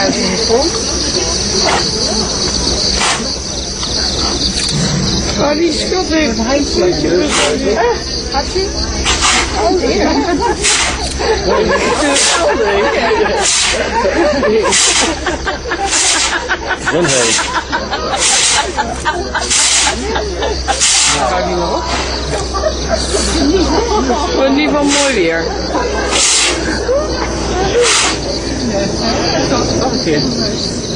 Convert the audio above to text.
Uit in de grond. Oh, die schat heeft een heimfletje. Gaat ie? Oh, ja. Wat heet? Ga ik niet nog op? Wordt niet van mooi weer. Wacht eens.